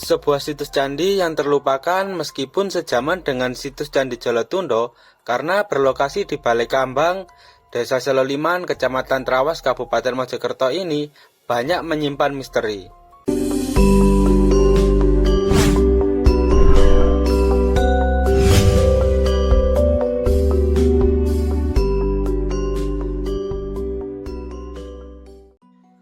Sebuah situs candi yang terlupakan meskipun sejaman dengan situs Candi Jolotundo karena berlokasi di Balai Kambang, Desa Seloliman, Kecamatan Trawas, Kabupaten Mojokerto ini banyak menyimpan misteri.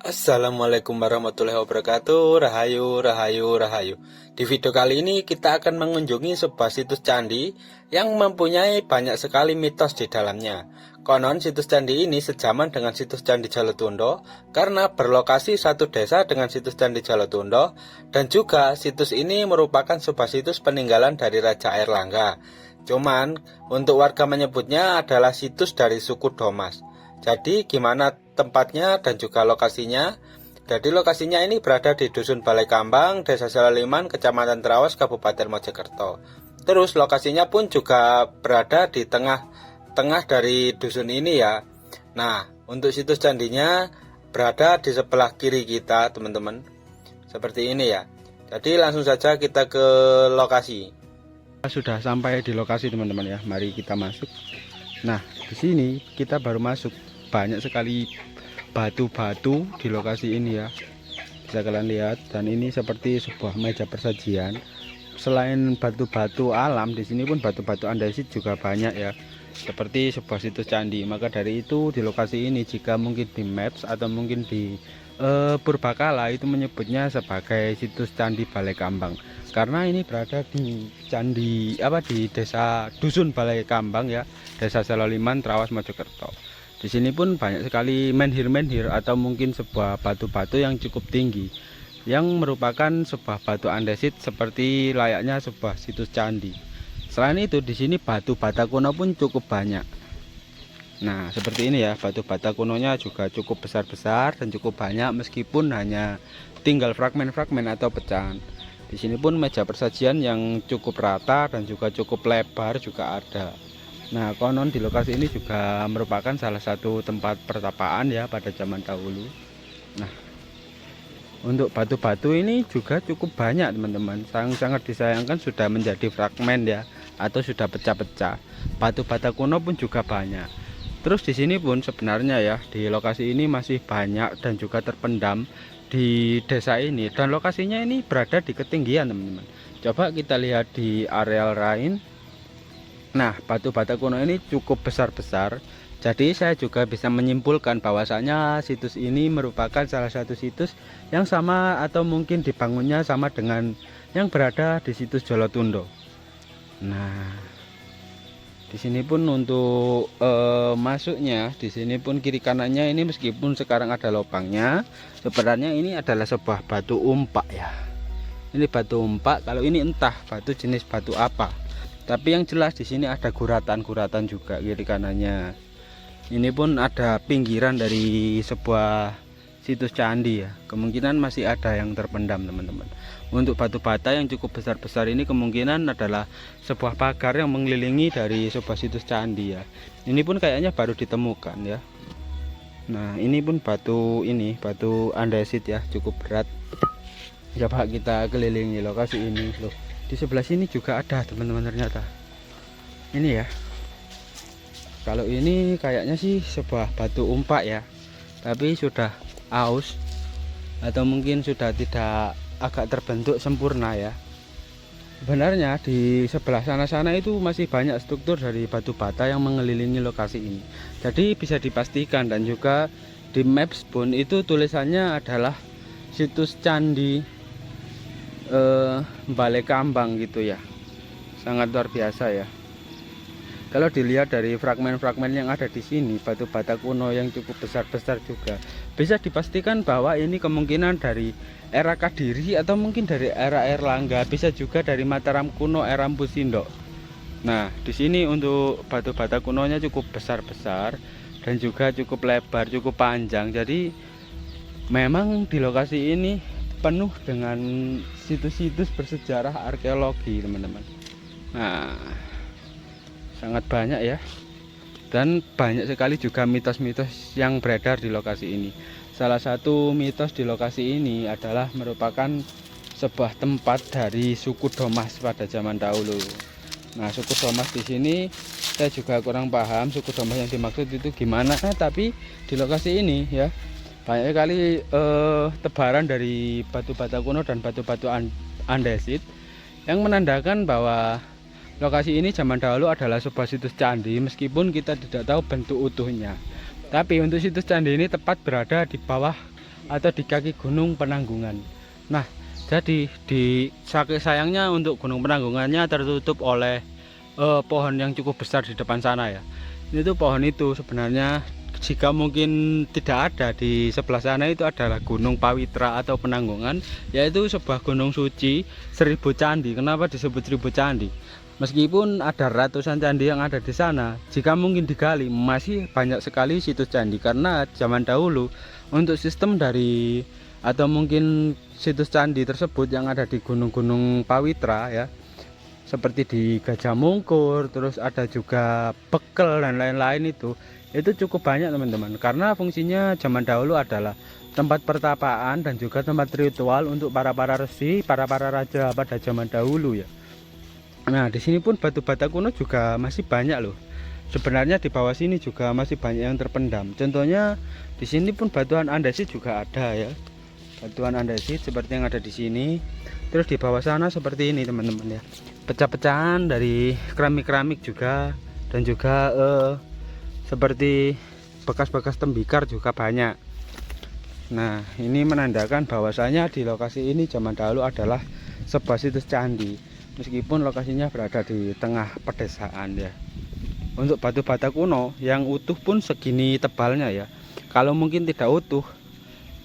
Assalamualaikum warahmatullahi wabarakatuh. Rahayu, rahayu, rahayu. Di video kali ini kita akan mengunjungi sebuah situs candi yang mempunyai banyak sekali mitos di dalamnya. Konon situs candi ini sejaman dengan situs Candi Jolotundo karena berlokasi satu desa dengan situs Candi Jolotundo, dan juga situs ini merupakan sebuah situs peninggalan dari Raja Airlangga. Cuman untuk warga menyebutnya adalah situs dari suku Domas. Jadi gimana tempatnya dan juga lokasinya? Jadi lokasinya ini berada di Dusun Balai Kambang, Desa Seloliman, Kecamatan Trawas, Kabupaten Mojokerto. Terus lokasinya pun juga berada di tengah dari dusun ini ya. Nah, untuk situs candinya berada di sebelah kiri kita, teman-teman. Seperti ini ya. Jadi langsung saja kita ke lokasi. Sudah sampai di lokasi, teman-teman ya. Mari kita masuk. Nah, di sini kita baru masuk. Banyak sekali batu-batu di lokasi ini ya, bisa kalian lihat. Dan ini seperti sebuah meja persajian. Selain batu-batu alam, di sini pun batu-batu andesit juga banyak ya, seperti sebuah situs candi. Maka dari itu di lokasi ini, jika mungkin di maps atau mungkin di purbakala itu menyebutnya sebagai situs Candi Balai Kambang, karena ini berada di candi di desa Dusun Balai Kambang ya, Desa Seloliman, Trawas, Mojokerto. Di sini pun banyak sekali menhir-menhir atau mungkin sebuah batu-batu yang cukup tinggi, yang merupakan sebuah batu andesit seperti layaknya sebuah situs candi. Selain itu di sini batu bata kuno pun cukup banyak. Nah, seperti ini ya, batu bata kunonya juga cukup besar-besar dan cukup banyak meskipun hanya tinggal fragmen-fragmen atau pecahan. Di sini pun meja persajian yang cukup rata dan juga cukup lebar juga ada. Nah, konon di lokasi ini juga merupakan salah satu tempat pertapaan ya pada zaman dahulu. Nah, untuk batu-batu ini juga cukup banyak, teman-teman. Sangat disayangkan sudah menjadi fragmen ya, atau sudah pecah-pecah. Batu bata kuno pun juga banyak. Terus di sini pun sebenarnya ya, di lokasi ini masih banyak dan juga terpendam di desa ini, dan lokasinya ini berada di ketinggian, teman-teman. Coba kita lihat di areal lain. Nah, batu bata kuno ini cukup besar-besar. Jadi saya juga bisa menyimpulkan bahwasanya situs ini merupakan salah satu situs yang sama atau mungkin dibangunnya sama dengan yang berada di situs Jolotundo. Nah, di sini pun untuk masuknya, di sini pun kiri kanannya ini meskipun sekarang ada lubangnya, sebenarnya ini adalah sebuah batu umpak ya. Ini batu umpak, kalau ini entah batu jenis batu apa. Tapi yang jelas di sini ada guratan-guratan juga kiri kanannya. Ini pun ada pinggiran dari sebuah situs candi ya. Kemungkinan masih ada yang terpendam, teman-teman. Untuk batu bata yang cukup besar-besar ini kemungkinan adalah sebuah pagar yang mengelilingi dari sebuah situs candi ya. Ini pun kayaknya baru ditemukan ya. Nah, ini pun batu andesit ya, cukup berat. Coba kita kelilingi lokasi ini loh. Di sebelah sini juga ada, teman-teman, ternyata. Ini ya. Kalau ini kayaknya sih sebuah batu umpak ya. Tapi sudah aus atau mungkin sudah tidak agak terbentuk sempurna ya. Sebenarnya di sebelah sana-sana itu masih banyak struktur dari batu bata yang mengelilingi lokasi ini. Jadi bisa dipastikan, dan juga di maps pun itu tulisannya adalah situs candi Balai Kambang gitu ya. Sangat luar biasa ya. Kalau dilihat dari fragmen-fragmen yang ada di sini, batu bata kuno yang cukup besar-besar juga, bisa dipastikan bahwa ini kemungkinan dari era Kadiri atau mungkin dari era Airlangga, bisa juga dari Mataram kuno era Mpu Sindok. Nah, di sini untuk batu bata kunonya cukup besar-besar dan juga cukup lebar, cukup panjang. Jadi memang di lokasi ini penuh dengan situs-situs bersejarah arkeologi, teman-teman. Nah, sangat banyak ya, dan banyak sekali juga mitos-mitos yang beredar di lokasi ini. Salah satu mitos di lokasi ini adalah merupakan sebuah tempat dari suku Domas pada zaman dahulu. Nah, suku Domas di sini saya juga kurang paham suku Domas yang dimaksud itu gimana, tapi di lokasi ini ya banyak kali tebaran dari batu bata kuno dan batu-batu andesit yang menandakan bahwa lokasi ini zaman dahulu adalah sebuah situs candi, meskipun kita tidak tahu bentuk utuhnya. Tapi untuk situs candi ini tepat berada di bawah atau di kaki Gunung Penanggungan. Nah, jadi sayangnya untuk Gunung Penanggungannya tertutup oleh pohon yang cukup besar di depan sana ya. Itu pohon itu sebenarnya jika mungkin tidak ada di sebelah sana, itu adalah Gunung Pawitra atau Penanggungan, yaitu sebuah gunung suci 1000 candi. Kenapa disebut 1000 candi? Meskipun ada ratusan candi yang ada di sana, jika mungkin digali masih banyak sekali situs candi, karena zaman dahulu untuk sistem dari atau mungkin situs candi tersebut yang ada di gunung-gunung Pawitra ya, seperti di Gajah Mungkur, terus ada juga Bekel dan lain-lain, itu cukup banyak teman-teman, karena fungsinya zaman dahulu adalah tempat pertapaan dan juga tempat ritual untuk para resi, para raja pada zaman dahulu ya. Nah, di sini pun batu bata kuno juga masih banyak loh. Sebenarnya di bawah sini juga masih banyak yang terpendam. Contohnya di sini pun batuan andesit juga ada ya. Batuan andesit seperti yang ada di sini. Terus di bawah sana seperti ini teman-teman ya. Pecah-pecahan dari keramik-keramik juga, dan juga seperti bekas-bekas tembikar juga banyak. Nah, ini menandakan bahwasanya di lokasi ini zaman dahulu adalah sebuah situs candi, meskipun lokasinya berada di tengah pedesaan ya. Untuk batu bata kuno yang utuh pun segini tebalnya ya. Kalau mungkin tidak utuh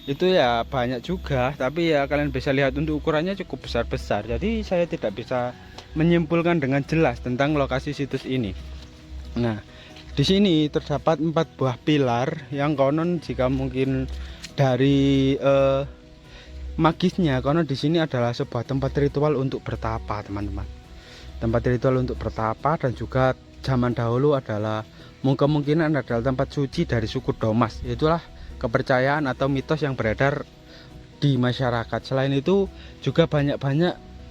itu ya banyak juga, tapi ya kalian bisa lihat untuk ukurannya cukup besar-besar. Jadi saya tidak bisa menyimpulkan dengan jelas tentang lokasi situs ini. Nah, di sini terdapat 4 buah pilar yang konon jika mungkin dari magisnya, karena di sini adalah sebuah tempat ritual untuk bertapa teman-teman. Tempat ritual untuk bertapa, dan juga zaman dahulu adalah kemungkinan adalah tempat suci dari suku Domas. Itulah kepercayaan atau mitos yang beredar di masyarakat. Selain itu juga banyak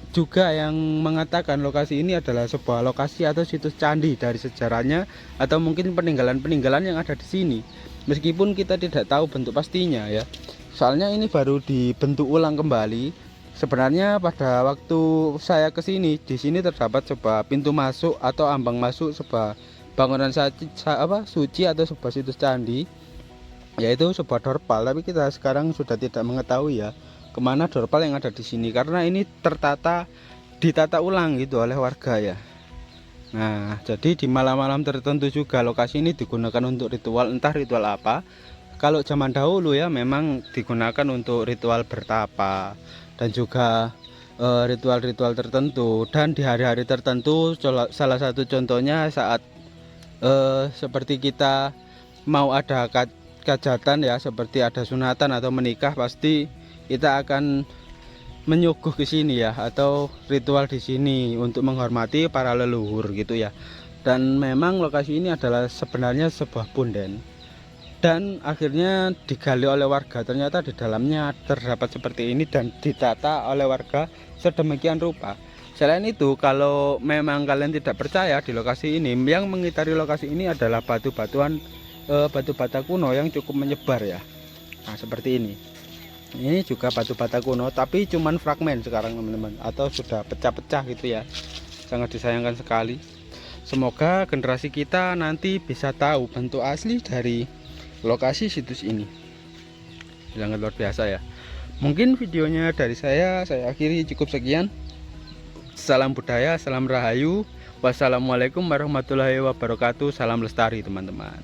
juga yang mengatakan lokasi ini adalah sebuah lokasi atau situs candi dari sejarahnya, atau mungkin peninggalan-peninggalan yang ada di sini. Meskipun kita tidak tahu bentuk pastinya ya. Soalnya ini baru dibentuk ulang kembali. Sebenarnya pada waktu saya ke sini, di sini terdapat sebuah pintu masuk atau ambang masuk sebuah bangunan suci atau sebuah situs candi, yaitu sebuah dorpal. Tapi kita sekarang sudah tidak mengetahui ya kemana dorpal yang ada di sini, karena ini ditata ulang gitu oleh warga ya. Nah, jadi di malam-malam tertentu juga lokasi ini digunakan untuk ritual, entah ritual apa. Kalau zaman dahulu ya memang digunakan untuk ritual bertapa, dan juga ritual-ritual tertentu. Dan di hari-hari tertentu, salah satu contohnya saat seperti kita mau ada kajatan ya, seperti ada sunatan atau menikah, pasti kita akan menyuguh ke sini ya, atau ritual di sini untuk menghormati para leluhur gitu ya. Dan memang lokasi ini adalah sebenarnya sebuah punden, dan akhirnya digali oleh warga. Ternyata di dalamnya terdapat seperti ini dan ditata oleh warga sedemikian rupa. Selain itu, kalau memang kalian tidak percaya, di lokasi ini yang mengitari lokasi ini adalah batu bata kuno yang cukup menyebar ya. Nah, seperti ini. Ini juga batu bata kuno, tapi cuman fragmen sekarang teman-teman, atau sudah pecah-pecah gitu ya. Sangat disayangkan sekali. Semoga generasi kita nanti bisa tahu bentuk asli dari lokasi situs ini. Sangat luar biasa ya. Mungkin videonya dari saya akhiri cukup sekian. Salam budaya, salam rahayu. Wassalamualaikum warahmatullahi wabarakatuh. Salam lestari teman-teman.